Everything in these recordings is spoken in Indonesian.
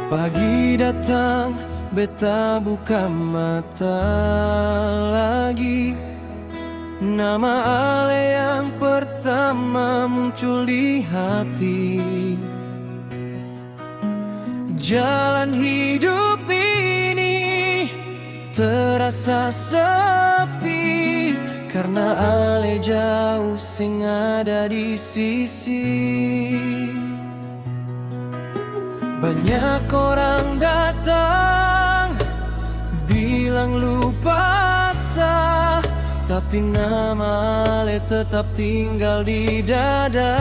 Pagi datang, beta buka mata lagi. Nama Ale yang pertama muncul di hati. Jalan hidup ini terasa sepi, karena Ale jauh sing ada di sisi. Banyak orang datang bilang lupa sah, tapi nama Ale tetap tinggal di dada.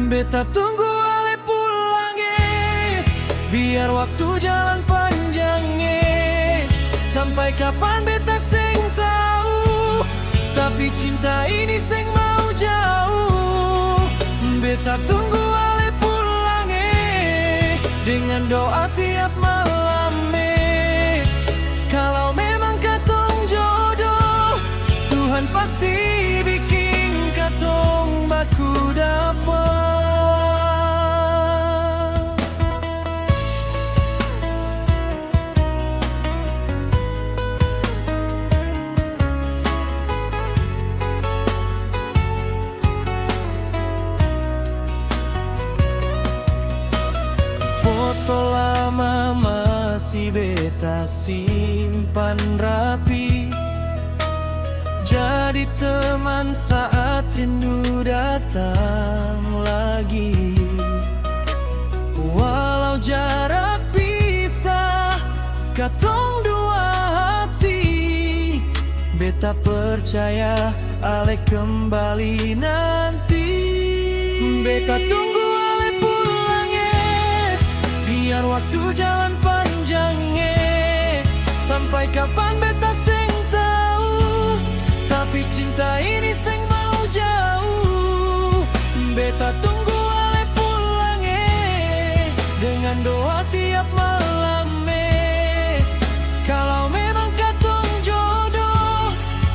Beta tunggu Ale pulang biar waktu jalan panjang sampai kapan beta seng tahu, tapi cinta ini seng mau jauh. Beta tunggu Ale pulang dengan doa tiap malam kalau memang katong jodoh, Tuhan pasti bikin katong baku dapat. Foto lama masih beta simpan rapi, jadi teman saat rindu datang lagi. Walau jarak pisah, katong dua hati, beta percaya Ale kembali nanti. Beta tunggu Ale pulang biar waktu jalan panjang sampai kapan beta seng tahu, tapi cinta ini seng mau jauh. Beta tunggu Ale pulang dengan doa tiap malam kalau memang katong jodoh,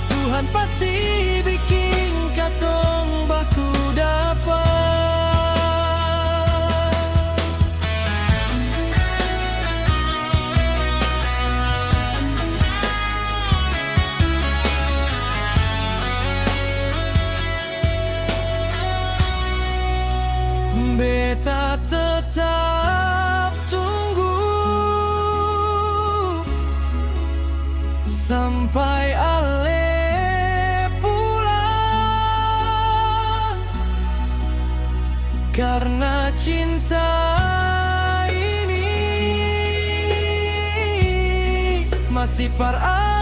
Tuhan pasti bikin katong baku dapat. Beta tetap tunggu sampai Ale pulang, karena cinta ini masih para